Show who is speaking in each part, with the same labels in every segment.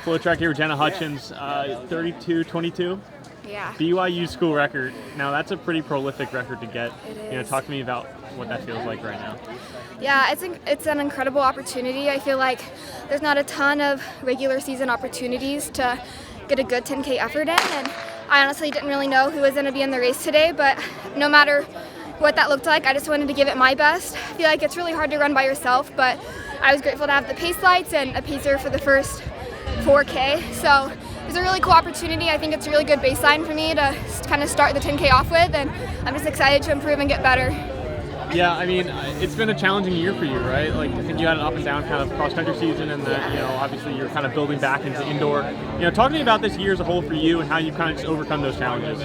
Speaker 1: FloTrack here with Jenna Hutchins, 32-22.
Speaker 2: Yeah.
Speaker 1: BYU School Record. Now that's a pretty prolific record to get.
Speaker 2: It is.
Speaker 1: Talk to me about what that feels like right now.
Speaker 2: Yeah, it's an incredible opportunity. I feel like there's not a ton of regular season opportunities to get a good 10K effort in, and I honestly didn't really know who was going to be in the race today, but no matter what that looked like, I just wanted to give it my best. I feel like it's really hard to run by yourself, but I was grateful to have the pace lights and a pacer for the first 4K. So it was a really cool opportunity. I think it's a really good baseline for me to kind of start the 10K off with, and I'm just excited to improve and get better.
Speaker 1: Yeah, I mean, it's been a challenging year for you, right? Like, I think you had an up and down kind of cross-country season, and that, obviously you're kind of building back into indoor. Talk to me about this year as a whole for you and how you've kind of just overcome those challenges.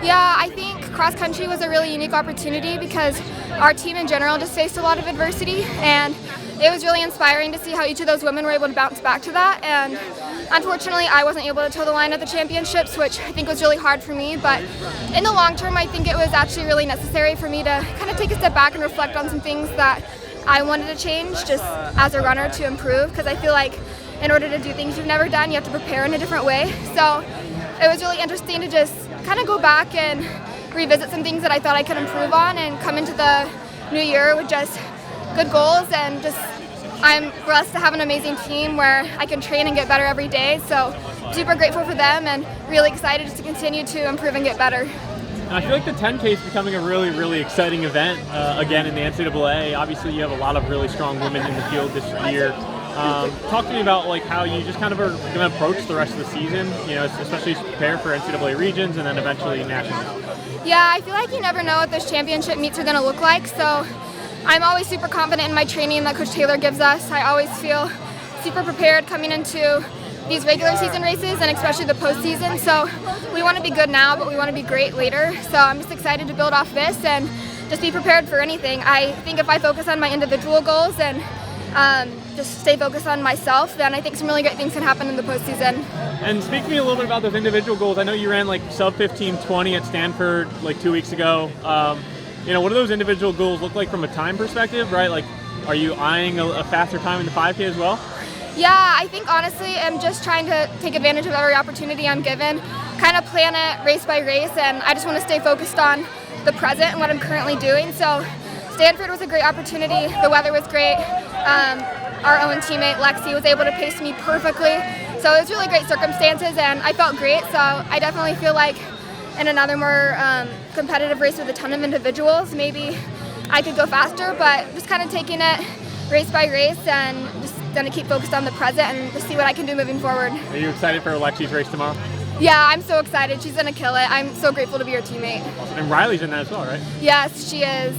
Speaker 2: Yeah, I think cross-country was a really unique opportunity because our team in general just faced a lot of adversity, and it was really inspiring to see how each of those women were able to bounce back to that. And unfortunately, I wasn't able to toe the line at the championships, which I think was really hard for me. But in the long term, I think it was actually really necessary for me to kind of take a step back and reflect on some things that I wanted to change just as a runner to improve, because I feel like in order to do things you've never done, you have to prepare in a different way. So it was really interesting to just kind of go back and revisit some things that I thought I could improve on and come into the new year with just good goals, and just I'm blessed to have an amazing team where I can train and get better every day. So super grateful for them and really excited just to continue to improve and get better.
Speaker 1: And I feel like the 10K is becoming a really, really exciting event again in the NCAA. Obviously, you have a lot of really strong women in the field this year. Talk to me about how you just kind of are going to approach the rest of the season, especially as you prepare for NCAA regions and then eventually nationals.
Speaker 2: Yeah, I feel like you never know what those championship meets are going to look like. So I'm always super confident in my training that Coach Taylor gives us. I always feel super prepared coming into these regular season races and especially the postseason. So we want to be good now, but we want to be great later. So I'm just excited to build off this and just be prepared for anything. I think if I focus on my individual goals and just stay focused on myself, then I think some really great things can happen in the postseason.
Speaker 1: And speak to me a little bit about those individual goals. I know you ran sub 15:20 at Stanford 2 weeks ago. What do those individual goals look like from a time perspective, right? Are you eyeing a faster time in the 5K as well?
Speaker 2: Yeah, I think honestly I'm just trying to take advantage of every opportunity I'm given, kind of plan it race by race, and I just want to stay focused on the present and what I'm currently doing. So Stanford was a great opportunity. The weather was great. Our own teammate Lexi was able to pace me perfectly. So it was really great circumstances, and I felt great. So I definitely feel like in another more competitive race with a ton of individuals, maybe I could go faster, but just kind of taking it race by race and just going to keep focused on the present and just see what I can do moving forward.
Speaker 1: Are you excited for Alexi's race tomorrow?
Speaker 2: Yeah, I'm so excited. She's going to kill it. I'm so grateful to be her teammate.
Speaker 1: Awesome. And Riley's in that as well, right?
Speaker 2: Yes, she is.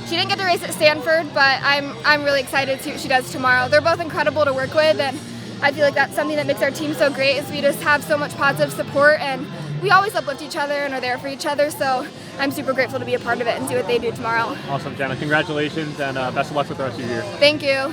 Speaker 2: She didn't get to race at Stanford, but I'm really excited to see what she does tomorrow. They're both incredible to work with, and I feel like that's something that makes our team so great is we just have so much positive support, and we always uplift each other and are there for each other. So I'm super grateful to be a part of it and see what they do tomorrow.
Speaker 1: Awesome, Jenna. Congratulations, and best of luck with the rest of your year.
Speaker 2: Thank you.